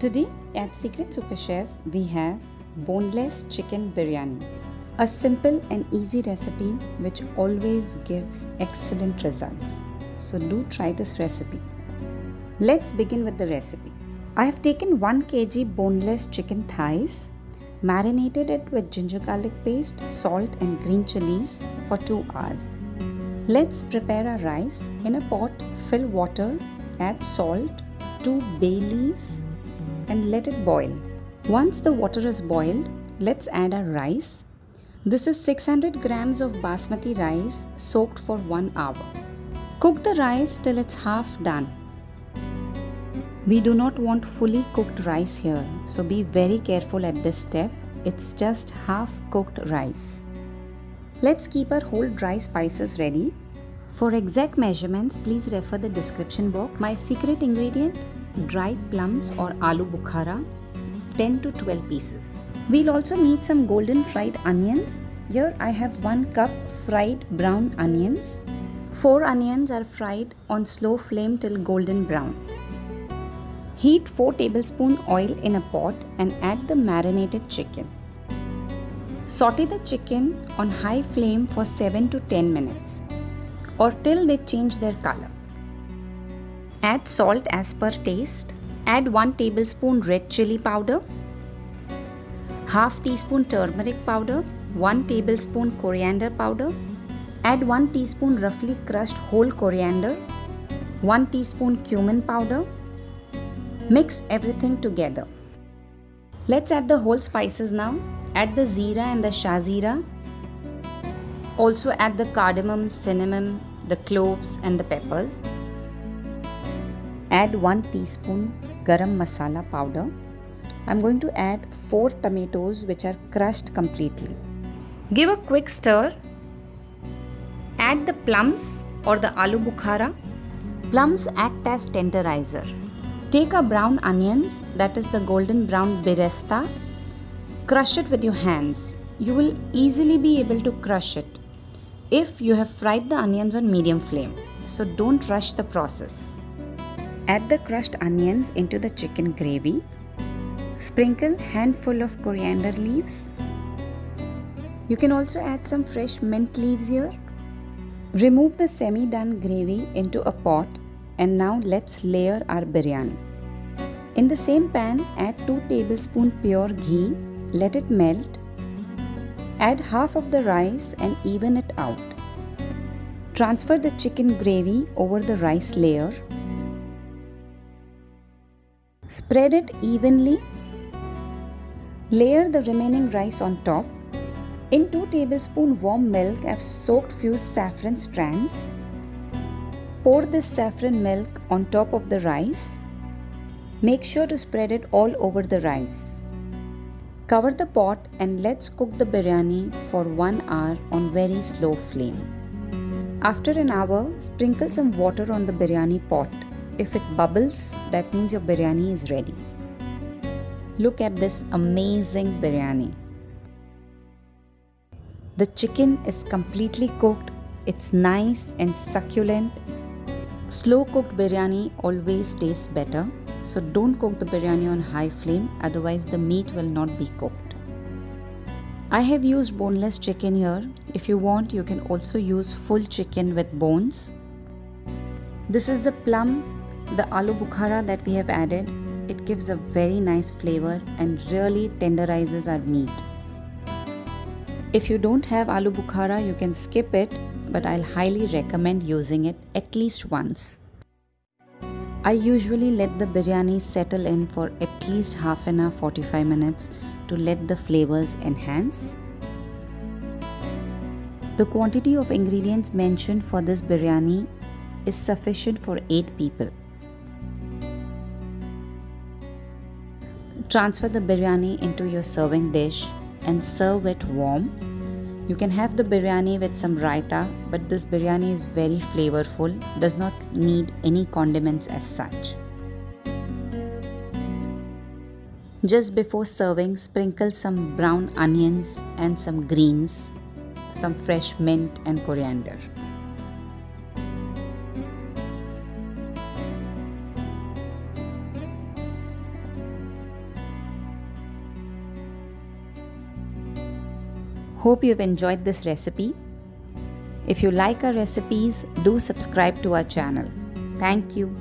Today at Secret Super Chef we have boneless chicken biryani. A simple and easy recipe which always gives excellent results. So do try this recipe. Let's begin with the recipe. I have taken 1 kg boneless chicken thighs, marinated it with ginger garlic paste, salt and green chilies for 2 hours. Let's prepare our rice. In a pot, fill water, add salt, 2 bay leaves and let it boil. Once the water is boiled, let's add our rice. This is 600 grams of basmati rice soaked for 1 hour. Cook the rice till it's half done. We do not want fully cooked rice here, so be very careful at this step. It's just half cooked rice. Let's keep our whole dry spices ready. For exact measurements, please refer the description box. My secret ingredient, dried plums or aloo bukhara, 10 to 12 pieces. We'll also need some golden fried onions. Here I have 1 cup fried brown onions. 4 onions are fried on slow flame till golden brown. Heat 4 tablespoons oil in a pot and add the marinated chicken. Saute the chicken on high flame for 7 to 10 minutes or till they change their color. Add salt as per taste. Add 1 tablespoon red chili powder, half teaspoon turmeric powder, 1 tablespoon coriander powder. Add 1 teaspoon roughly crushed whole coriander, 1 teaspoon cumin powder. Mix everything together. Let's add the whole spices now. Add the zeera and the shazira. Also add the cardamom, cinnamon, the cloves and the peppers. Add 1 teaspoon garam masala powder. I'm going to add 4 tomatoes which are crushed completely. Give a quick stir. Add the plums or the aloo bukhara. Plums act as tenderizer. Take a brown onions, that is the golden brown biresta. Crush it with your hands. You will easily be able to crush it if you have fried the onions on medium flame. So don't rush the process. Add the crushed onions into the chicken gravy. Sprinkle handful of coriander leaves. You can also add some fresh mint leaves here. Remove the semi-done gravy into a pot and now let's layer our biryani. In the same pan, add 2 tablespoons pure ghee. Let it melt. Add half of the rice and even it out. Transfer the chicken gravy over the rice layer. Spread it evenly. Layer the remaining rice on top. In 2 tablespoons warm milk, I've soaked few saffron strands. Pour this saffron milk on top of the rice. Make sure to spread it all over the rice. Cover the pot and let's cook the biryani for 1 hour on very slow flame. After an hour, sprinkle some water on the biryani pot. If it bubbles, that means your biryani is ready. Look at this amazing biryani. The chicken is completely cooked. It's nice and succulent. Slow cooked biryani always tastes better. So don't cook the biryani on high flame, otherwise the meat will not be cooked. I have used boneless chicken here. If you want, you can also use full chicken with bones. This is the plum, the aloo bukhara that we have added. It gives a very nice flavor and really tenderizes our meat. If you don't have aloo bukhara, you can skip it, but I'll highly recommend using it at least once. I usually let the biryani settle in for at least half an hour, 45 minutes to let the flavors enhance. The quantity of ingredients mentioned for this biryani is sufficient for 8 people. Transfer the biryani into your serving dish and serve it warm. You can have the biryani with some raita, but this biryani is very flavorful, does not need any condiments as such. Just before serving, sprinkle some brown onions and some greens, some fresh mint and coriander. Hope you've enjoyed this recipe. If you like our recipes, do subscribe to our channel. Thank you.